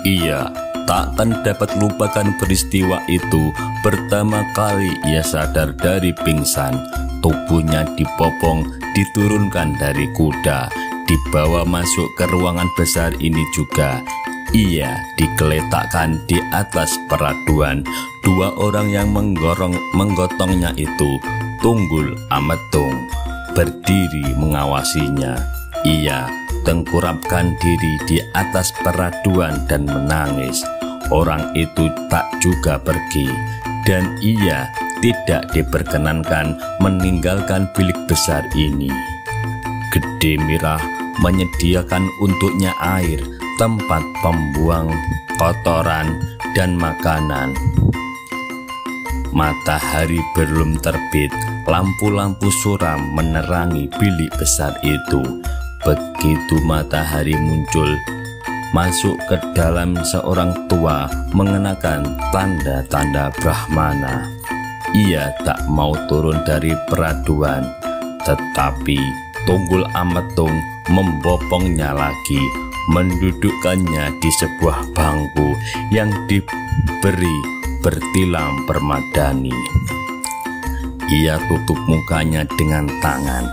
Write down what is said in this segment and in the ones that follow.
Ia takkan dapat lupakan peristiwa itu. Pertama kali ia sadar dari pingsan, tubuhnya dipopong, diturunkan dari kuda, dibawa masuk ke ruangan besar ini juga. Ia digeletakkan di atas peraduan. Dua orang yang menggotongnya itu, Tunggul Ametung, berdiri mengawasinya. Ia tengkurapkan diri di atas peraduan dan menangis. Orang itu tak juga pergi, dan ia tidak diperkenankan meninggalkan bilik besar ini. Gede Mirah menyediakan untuknya air, tempat pembuang kotoran, dan makanan. Matahari belum terbit, lampu-lampu suram menerangi bilik besar itu. Begitu matahari muncul, masuk ke dalam seorang tua mengenakan tanda-tanda Brahmana. Ia tak mau turun dari peraduan, tetapi Tunggul Ametung membopongnya lagi, mendudukkannya di sebuah bangku yang diberi bertilam permadani. Ia tutup mukanya dengan tangan.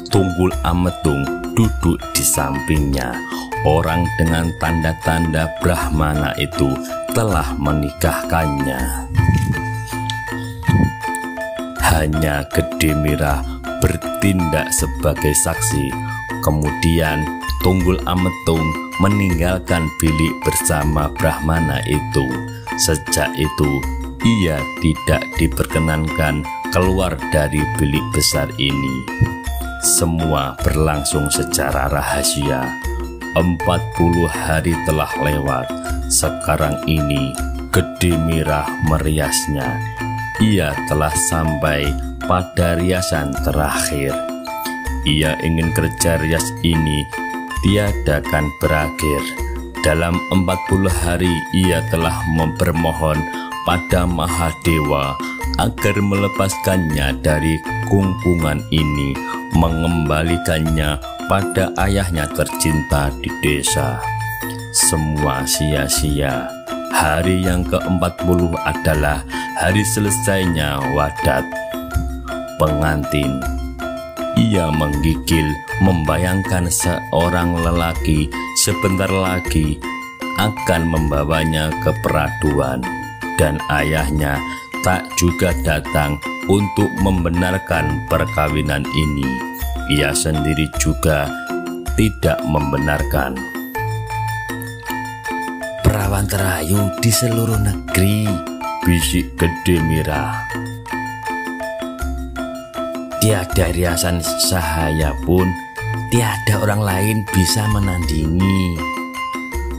Tunggul Ametung duduk di sampingnya. Orang dengan tanda-tanda Brahmana itu telah menikahkannya. Hanya Gede Mirah bertindak sebagai saksi. Kemudian Tunggul Ametung meninggalkan bilik bersama Brahmana itu. Sejak itu ia tidak diperkenankan keluar dari bilik besar ini. Semua berlangsung secara rahasia. 40 hari telah lewat. Sekarang ini Gede Mirah meriasnya. Ia telah sampai pada riasan terakhir. Ia ingin kerja rias ini tiadakan berakhir. Dalam 40 hari ia telah mempermohon pada Mahadewa agar melepaskannya dari kungkungan ini, mengembalikannya pada ayahnya tercinta di desa. Semua sia-sia. Hari yang ke-40 adalah hari selesainya wadat pengantin. Ia menggigil membayangkan seorang lelaki sebentar lagi akan membawanya ke peraduan, dan ayahnya tak juga datang untuk membenarkan perkawinan ini. Ia sendiri juga tidak membenarkan. Perawan terayu di seluruh negeri, bisik Gede Mirah. Tiada riasan sahaya pun, tiada orang lain bisa menandingi.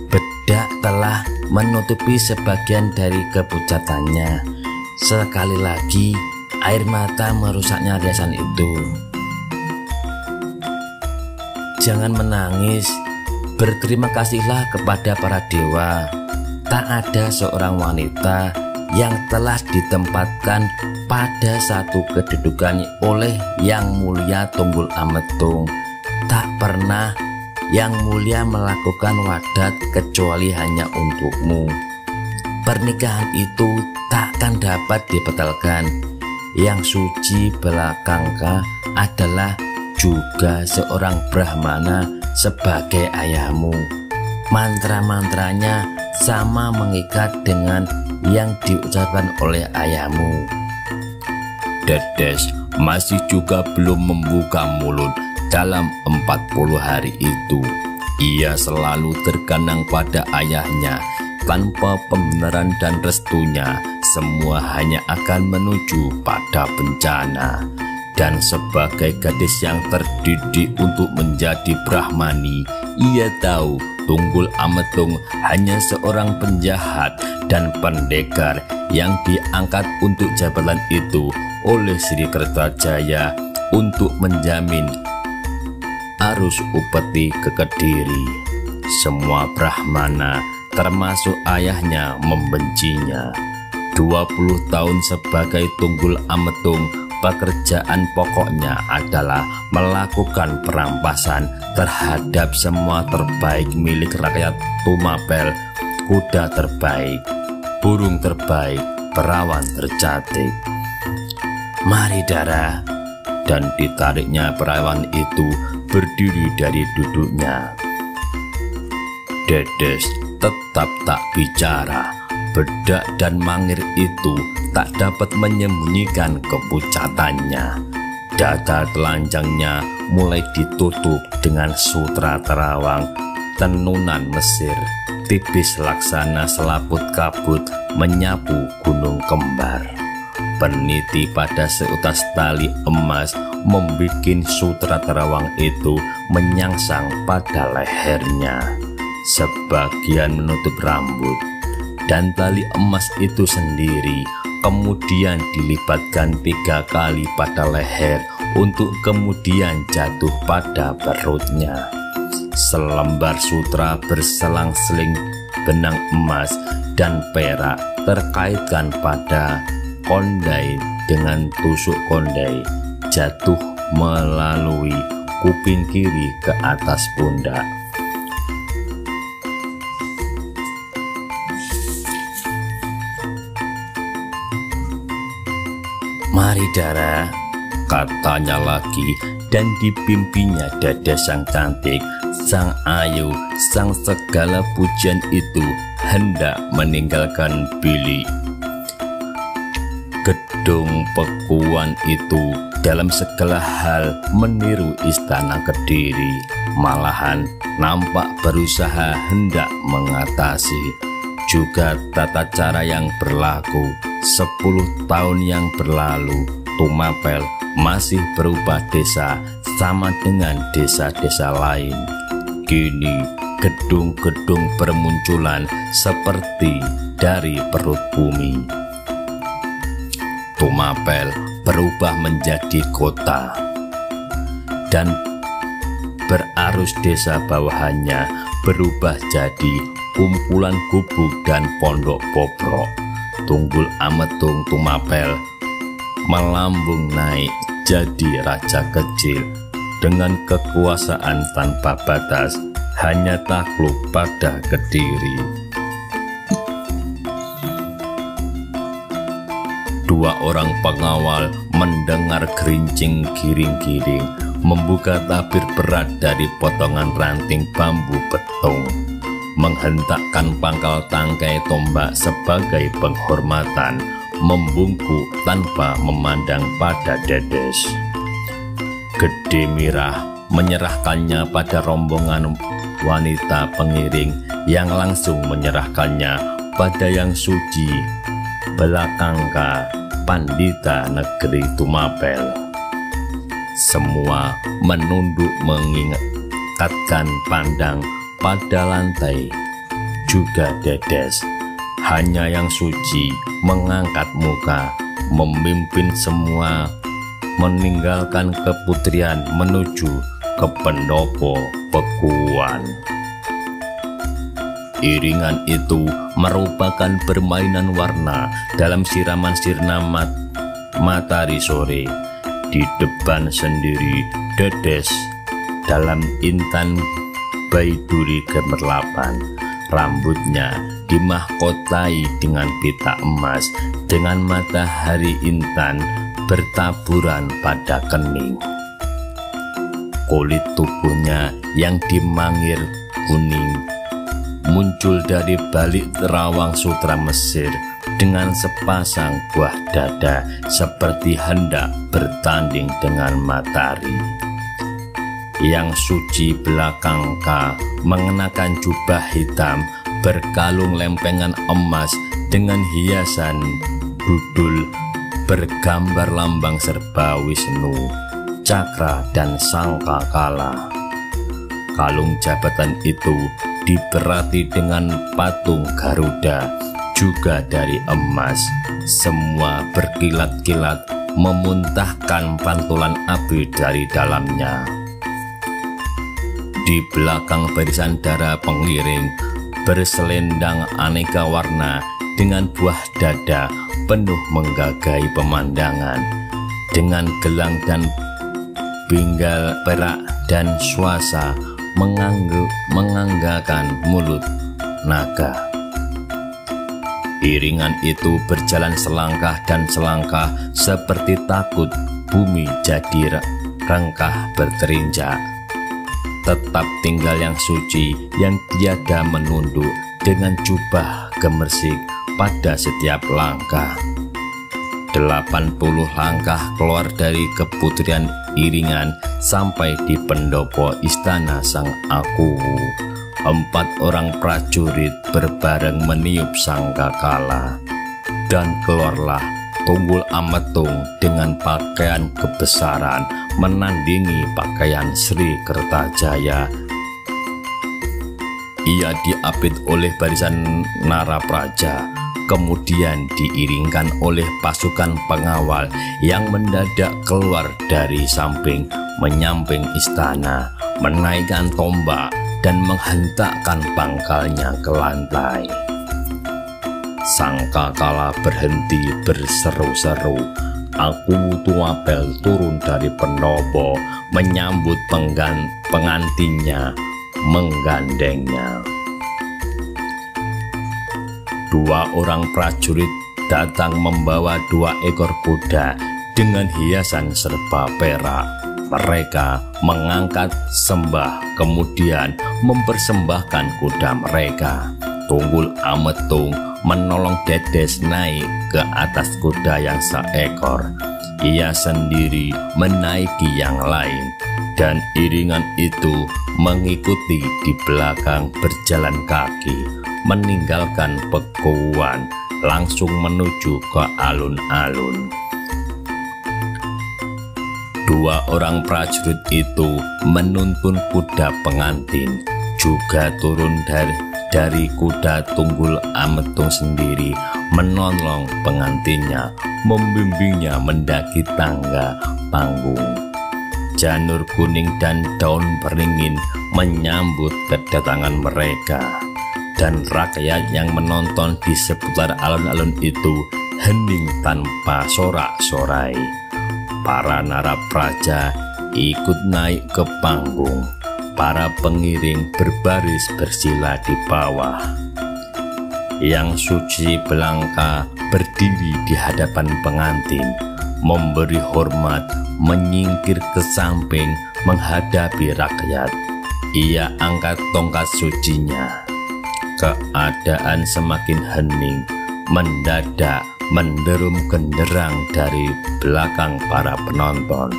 Bedak telah menutupi sebagian dari kepucatannya. Sekali lagi air mata merusaknya riasan itu. Jangan menangis, berterima kasihlah kepada para dewa. Tak ada seorang wanita yang telah ditempatkan pada satu kedudukan oleh Yang Mulia Tunggul Ametung. Tak pernah Yang Mulia melakukan wadat kecuali hanya untukmu. Pernikahan itu takkan dapat dibatalkan. Yang suci belakangka adalah juga seorang Brahmana sebagai ayahmu. Mantra-mantranya sama mengikat dengan yang diucapkan oleh ayahmu. Dedes masih juga belum membuka mulut dalam 40 hari itu. Ia selalu terganang pada ayahnya. Tanpa pembenaran dan restunya, semua hanya akan menuju pada bencana. Dan sebagai gadis yang terdidik untuk menjadi Brahmani, ia tahu Tunggul Ametung hanya seorang penjahat dan pendekar yang diangkat untuk jabatan itu oleh Sri Kertajaya untuk menjamin arus upeti ke Kediri. Semua Brahmana termasuk ayahnya membencinya. 20 tahun sebagai Tunggul Ametung, pekerjaan pokoknya adalah melakukan perampasan terhadap semua terbaik milik rakyat Tumapel kuda terbaik, burung terbaik, perawan tercantik. Mari Dara. Dan ditariknya perawan itu berdiri dari duduknya. Dedes tetap tak bicara. Bedak dan mangir itu tak dapat menyembunyikan kepucatannya. Dada telanjangnya mulai ditutup dengan sutra terawang tenunan Mesir, tipis laksana selaput kabut menyapu gunung kembar. Peniti pada seutas tali emas membikin sutra terawang itu menyangsang pada lehernya. Sebagian menutup rambut, dan tali emas itu sendiri kemudian dilibatkan 3 kali pada leher untuk kemudian jatuh pada perutnya. Selembar sutra berselang-seling benang emas dan perak terkaitkan pada kondai dengan tusuk kondai jatuh melalui kuping kiri ke atas pundak. Mari Dara, katanya lagi, dan dipimpinnya Dedes sang cantik, sang ayu, sang segala pujian itu hendak meninggalkan bilik. Gedung pekuan itu dalam segala hal meniru istana Kediri, malahan nampak berusaha hendak mengatasi juga tata cara yang berlaku 10 tahun yang berlalu. Tumapel masih berupa desa sama dengan desa-desa lain. Kini gedung-gedung bermunculan seperti dari perut bumi. Tumapel berubah menjadi kota, dan berarus desa bawahannya berubah jadi kumpulan gubuk dan pondok bobrok. Tunggul Ametung Tumapel melambung naik jadi raja kecil dengan kekuasaan tanpa batas, hanya takluk pada Kediri. 2 orang pengawal mendengar gerincing giring-giring membuka tabir berat dari potongan ranting bambu betung, menghentakkan pangkal tangkai tombak sebagai penghormatan, membungkuk tanpa memandang pada Dedes. Gede Mirah menyerahkannya pada rombongan wanita pengiring yang langsung menyerahkannya pada yang suci belakangka Pandita negeri Tumapel. Semua menunduk mengikatkan pandang pada lantai. Juga Dedes, hanya yang suci mengangkat muka, memimpin semua meninggalkan keputrian menuju ke pendopo pekuan. Iringan itu merupakan permainan warna dalam siraman sirna matahari sore. Di depan sendiri Dedes dalam intan baiduri gemerlapan. Rambutnya dimahkotai dengan pita emas, dengan matahari intan bertaburan pada kening. Kulit tubuhnya yang dimangir kuning muncul dari balik terawang sutra Mesir dengan sepasang buah dada seperti hendak bertanding dengan matahari. Yang suci belakangka mengenakan jubah hitam berkalung lempengan emas dengan hiasan dudul bergambar lambang serba Wisnu, Cakra dan Sangkakala. Kalung jabatan itu diberati dengan patung Garuda juga dari emas. Semua berkilat-kilat memuntahkan pantulan api dari dalamnya. Di belakang barisan dara pengiring berselendang aneka warna dengan buah dada penuh menggagahi pemandangan, dengan gelang dan pinggal perak dan swasa menganggakan mulut naga. Iringan itu berjalan selangkah dan selangkah seperti takut bumi jadi rengkah berterinjak. Tetap tinggal yang suci yang tiada menunduk dengan jubah gemersik pada setiap langkah. 80 langkah keluar dari keputrian iringan sampai di pendopo istana Sang Akuwu. 4 orang prajurit berbareng meniup sangkakala, dan keluarlah Tunggul Ametung dengan pakaian kebesaran menandingi pakaian Sri Kertajaya. Ia diapit oleh barisan Narapraja, kemudian diiringkan oleh pasukan pengawal yang mendadak keluar dari samping menyamping istana, menaikkan tombak dan menghentakkan pangkalnya ke lantai. Sangkakala berhenti berseru-seru. Akuwu Tuapel turun dari pendopo menyambut pengantinnya, menggandengnya. 2 orang prajurit datang membawa 2 ekor kuda dengan hiasan serba perak. Mereka mengangkat sembah, kemudian mempersembahkan kuda mereka. Tunggul Ametung menolong Dedes naik ke atas kuda yang seekor. Ia sendiri menaiki yang lain, dan iringan itu mengikuti di belakang berjalan kaki, meninggalkan Pekuwuan langsung menuju ke alun-alun. 2 orang prajurit itu menuntun kuda pengantin, juga turun dari kuda Tunggul Ametung sendiri, menolong pengantinnya, membimbingnya mendaki tangga panggung. Janur kuning dan daun beringin menyambut kedatangan mereka, dan rakyat yang menonton di seputar alun-alun itu hening tanpa sorak-sorai. Para narapraja ikut naik ke panggung. Para pengiring berbaris bersila di bawah. Yang Suci Belangka berdiri di hadapan pengantin, memberi hormat, menyingkir ke samping menghadapi rakyat. Ia angkat tongkat sucinya. Keadaan semakin hening. Mendadak menderum genderang dari belakang para penonton.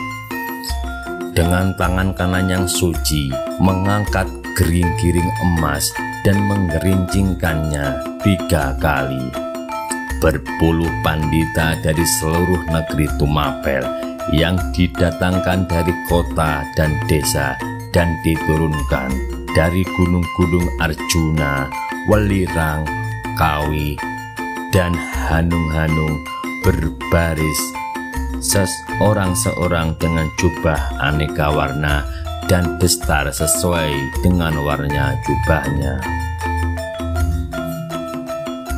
Dengan tangan kanan yang suci mengangkat gering-giring emas dan menggerincingkannya 3 kali. Berpuluh pandita dari seluruh negeri Tumapel yang didatangkan dari kota dan desa dan diturunkan dari gunung-gunung Arjuna, Welirang, Kawi, dan Hanung-Hanung berbaris seorang-seorang dengan jubah aneka warna dan bestar sesuai dengan warna jubahnya.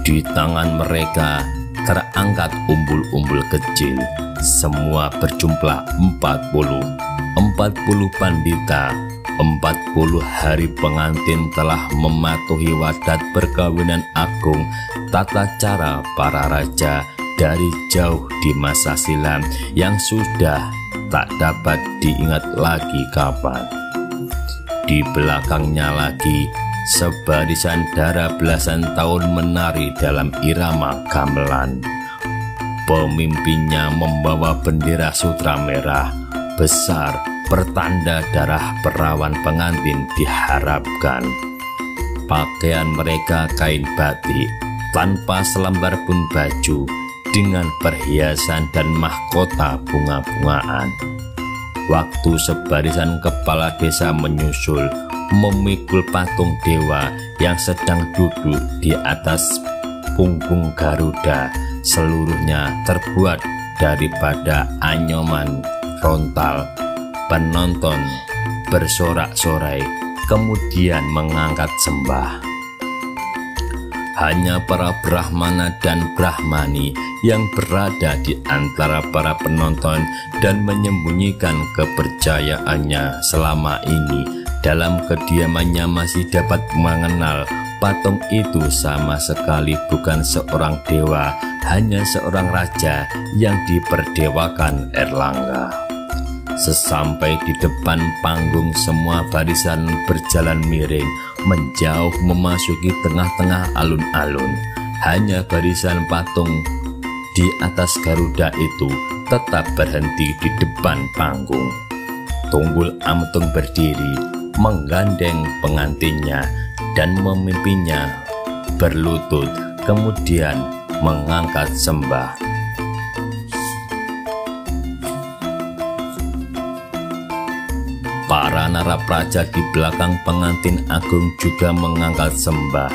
Di tangan mereka terangkat umbul-umbul kecil, semua berjumlah 40 pandita. 40 hari pengantin telah mematuhi wadat perkawinan agung tata cara para raja dari jauh di masa silam yang sudah tak dapat diingat lagi kapan. Di belakangnya lagi sebarisan dara belasan tahun menari dalam irama gamelan. Pemimpinnya membawa bendera sutra merah besar, pertanda darah perawan pengantin diharapkan. Pakaian mereka kain batik, tanpa selembar pun baju, dengan perhiasan dan mahkota bunga-bungaan. Waktu sebarisan kepala desa menyusul, memikul patung dewa yang sedang duduk di atas punggung Garuda, seluruhnya terbuat daripada anyoman rontal. Penonton bersorak-sorai, kemudian mengangkat sembah. Hanya para Brahmana dan Brahmani yang berada di antara para penonton dan menyembunyikan kepercayaannya selama ini Dalam kediamannya masih dapat mengenal patung itu sama sekali bukan seorang dewa, hanya seorang raja yang diperdewakan Erlangga. Sesampai di depan panggung, semua barisan berjalan miring menjauh memasuki tengah-tengah alun-alun. Hanya barisan patung di atas Garuda itu tetap berhenti di depan panggung. Tunggul Ametung berdiri menggandeng pengantinnya dan memimpinnya berlutut, kemudian mengangkat sembah. Para narapraja di belakang pengantin agung juga mengangkat sembah.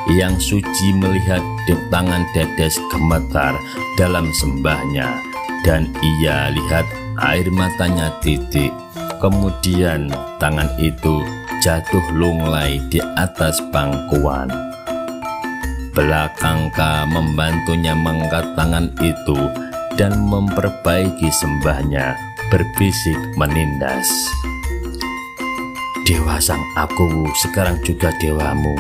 Yang Suci melihat tangan Dedes gemetar dalam sembahnya, dan ia lihat air matanya titik. Kemudian tangan itu jatuh lunglai di atas pangkuan. Belakangka membantunya mengangkat tangan itu dan memperbaiki sembahnya, berbisik menindas. Dewa sang aku sekarang juga dewamu.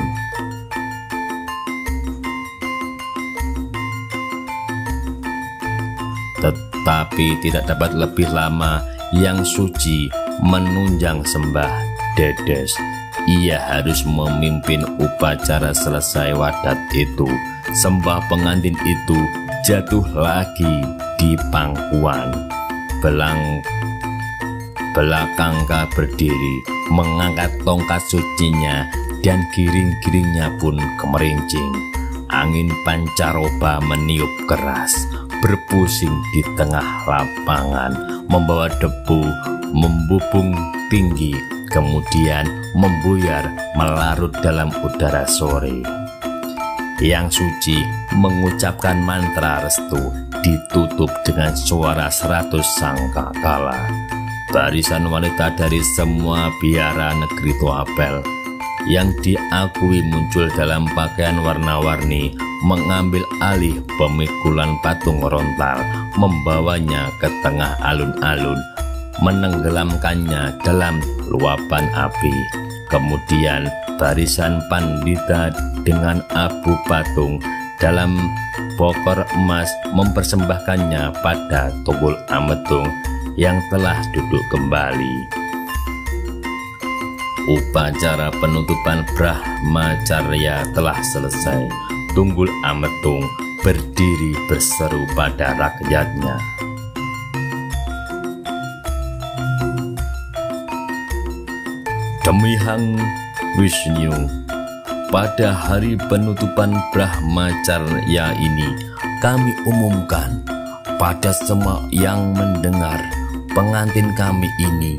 Tetapi tidak dapat lebih lama Yang Suci menunjang sembah Dedes. Ia harus memimpin upacara selesai wadat itu. Sembah pengantin itu jatuh lagi di pangkuan. Belakangka berdiri mengangkat tongkat sucinya dan giring-giringnya pun kemerincing. Angin pancaroba meniup keras, berpusing di tengah lapangan, membawa debu membubung tinggi, kemudian membuyar melarut dalam udara sore. Yang Suci mengucapkan mantra restu, ditutup dengan suara 100 sangkakala. Barisan wanita dari semua biara negeri Tuapel yang diakui muncul dalam pakaian warna-warni mengambil alih pemikulan patung Rontal, membawanya ke tengah alun-alun, menenggelamkannya dalam luapan api. Kemudian barisan pandita dengan abu patung dalam bokor emas mempersembahkannya pada Tunggul Ametung yang telah duduk kembali. Upacara penutupan Brahmacarya telah selesai. Tunggul Ametung berdiri berseru pada rakyatnya. Demi Hyang Wisnu, pada hari penutupan Brahmacarya ini kami umumkan pada semua yang mendengar, pengantin kami ini,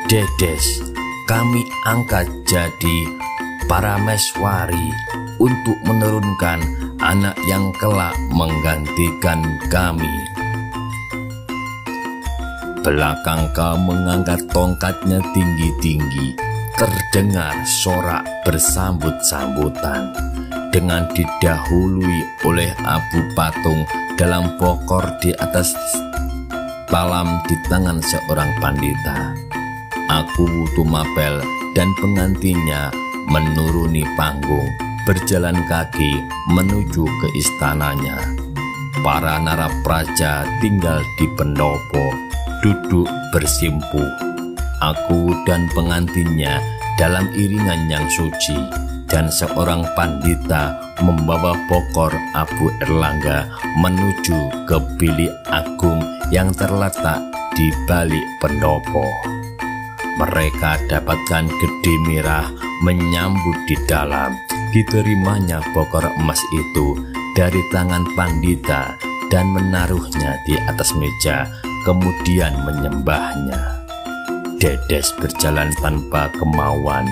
Dedes, kami angkat jadi Parameswari untuk menurunkan anak yang kelak menggantikan kami. Belakangka mengangkat tongkatnya tinggi-tinggi, terdengar sorak bersambut-sambutan. Dengan didahului oleh abu patung dalam bokor di atas talam di tangan seorang pandita, Aku Tumapel dan pengantinnya menuruni panggung, berjalan kaki menuju ke istananya. Para narapraja tinggal di pendopo, duduk bersimpuh. Aku dan pengantinnya dalam iringan Yang Suci, dan seorang pandita membawa bokor Abu Erlangga menuju ke bilik agung yang terletak di balik pendopo. Mereka dapatkan gede merah menyambut di dalam. Diterimanya bokor emas itu dari tangan pandita dan menaruhnya di atas meja, kemudian menyembahnya. Dedes berjalan tanpa kemauan.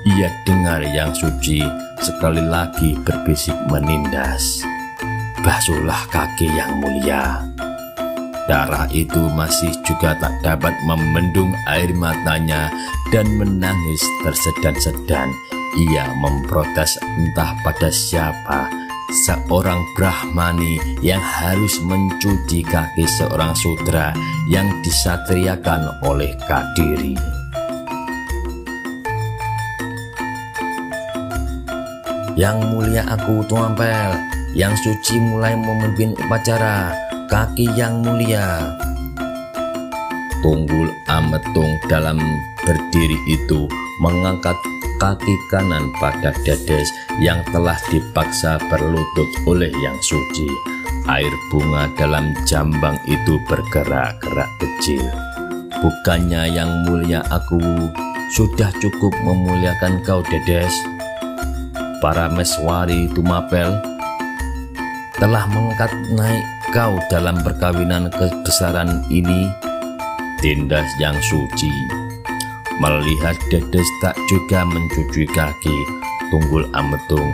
Ia dengar Yang Suci sekali lagi berbisik menindas. Basuhlah kaki yang mulia. Darah itu masih juga tak dapat membendung air matanya dan menangis tersedan-sedan. Ia memprotes entah pada siapa, seorang Brahmani yang harus mencuci kaki seorang sudra yang disatriakan oleh Kadiri. Yang mulia aku Tuampel, yang suci mulai memimpin upacara. Kaki yang mulia. Tunggul Ametung dalam berdiri itu mengangkat kaki kanan pada Dedes yang telah dipaksa berlutut oleh Yang Suci. Air bunga dalam jambang itu bergerak-gerak kecil. Bukannya Yang Mulia aku sudah cukup memuliakan kau Dedes? Para meswari Tumapel telah mengangkat naik kau dalam perkawinan kebesaran ini. Tindas Yang Suci melihat Dedes tak juga mencuci kaki Tunggul Ametung.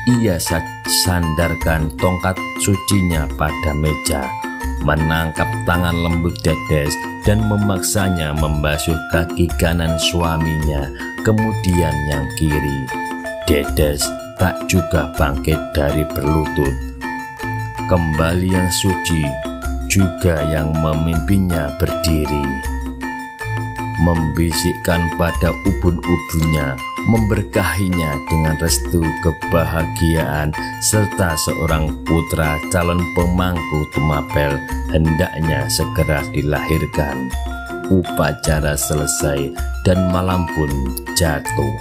Ia sandarkan tongkat sucinya pada meja, menangkap tangan lembut Dedes dan memaksanya membasuh kaki kanan suaminya, kemudian yang kiri. Dedes tak juga bangkit dari berlutut. Kembali Yang Suci juga yang memimpinnya berdiri, membisikkan pada ubun-ubunnya, memberkahinya dengan restu kebahagiaan, serta seorang putra calon pemangku Tumapel hendaknya segera dilahirkan. Upacara selesai dan malam pun jatuh.